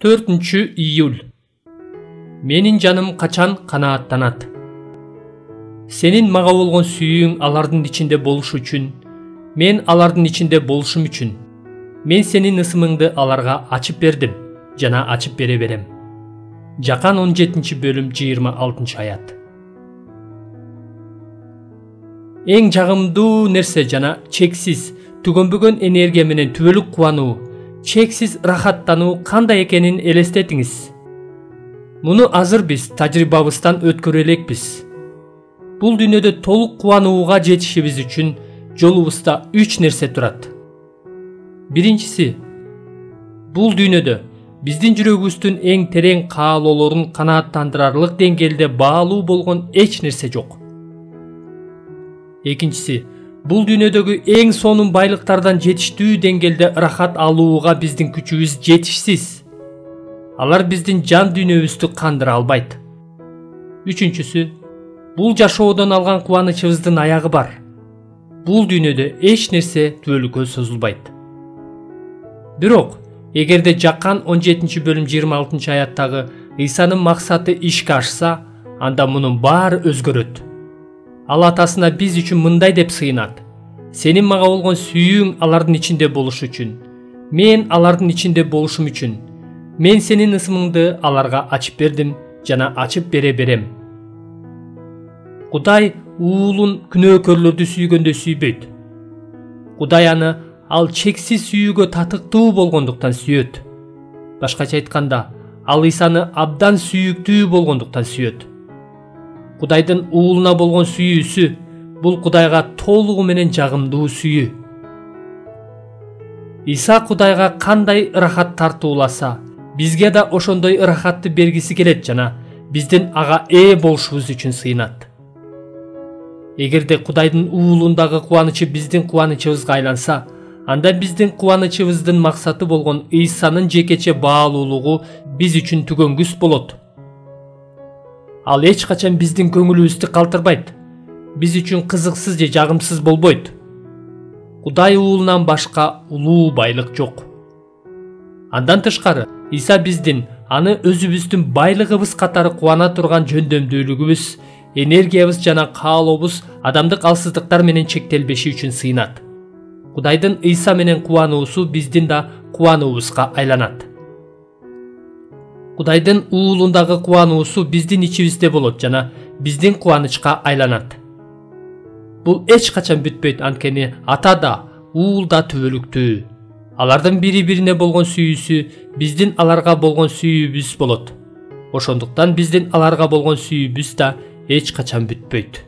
4-iyul. Менин жаным качан канааттанат. Сенин мага болгон сүйүүң алардын ичинде болуш үчүн, мен алардын ичинде болушум үчүн. Мен сенин ысымыңды аларга ачып бердим жана ачып бере берем. Жакан 17-бөлүм 26-аят. Эң жагымдуу нерсе жана чексиз, түгөнбөгөн энергия менен түбөлүк кубануу, чексиз рахаттануу кандай экенин элестетиңиз. Муну азыр биз тажрыйбабыздан өткөрө элекпиз. Бул дүйнөдө толук кубанууга жетишибиз үчүн жолубузда 3 нерсе турат. Биринчиси, бул дүйнөдө биздин жүрөгүбүздүн эң терең каалоолорун канааттандырарлык деңгээлде баалуу болгон эч нерсе жок. Экинчиси, бул дүйнөдөгү эң сонун байлыктардан жетиштүү деңгээлде ырахат алууга биздин күчүбүз жетишсиз. Алар биздин жан дүйнөбүздү кандыра албайт. Үчүнчүсү, бул жашоодон алган кубанычыбыздын аягы бар. Бул дүйнөдө эч нерсе түбөлүккө созулбайт. Бирок, эгерде Жакан 17-бөлүм 26-аяттагы Ыйсанын максаты ишке ашса, анда мунун баары өзгөрөт. Ал атасына биз үчүн мындай деп сыйынат: сенин мага болгон сүйүүң алардын ичинде болуш үчүн, мен алардын ичинде болушум үчүн. Мен сенин ысымыңды аларга ачып бердим жана ачып бере берем. Кудай уулун күнөөкөрлөрдү сүйгөндө сүйбөйт. Кудай аны ал чексиз сүйүүгө татыктуу болгондуктан сүйөт. Башкача айтканда, ал Ыйсаны абдан сүйүктүү болгондуктан сүйөт. Кудайдын уулуна болгон сүйүүсү бул Кудайга толугу менен жагымдуу сүйүү. Ыйса Кудайга кандай ырахат тартууласа, бизге да ошондой ырахатты бергиси келет жана биздин ага ээ болушубуз үчүн сыйынат. Эгерде Кудайдын уулундагы кубанычы биздин кубанычыбызга айланса, анда биздин кубанычыбыздын максаты болгон Ыйсанын жекече баалуулугу биз үчүн түгөнгүс болот. Ал эч качан биздин көңүлүбүздү калтырбайт. Биз үчүн кызыксыз же жагымсыз болбойт. Кудай уулунан башка улуу байлык жок. Андан тышкары, Ыйса биздин аны өзүбүздүн байлыгыбыз катары кубана турган жөндөмдүүлүгүбүз, энергиябыз жана каалообуз адамдык алсыздыктар менен чектелбеши үчүн сыйынат. Кудайдын Ыйса менен кубануусу биздин да кубануубузга айланат. Кудайдын уулундагы кубануусу биздин ичибизде болот жана биздин кубанычка айланат. Бул эч качан бүтпөйт, анткени ата да, уул да түбөлүктүү. Алардын бири-бирине болгон сүйүүсү биздин аларга болгон сүйүүбүз болот. Ошондуктан биздин аларга болгон сүйүүбүз да эч качан бүтпөйт.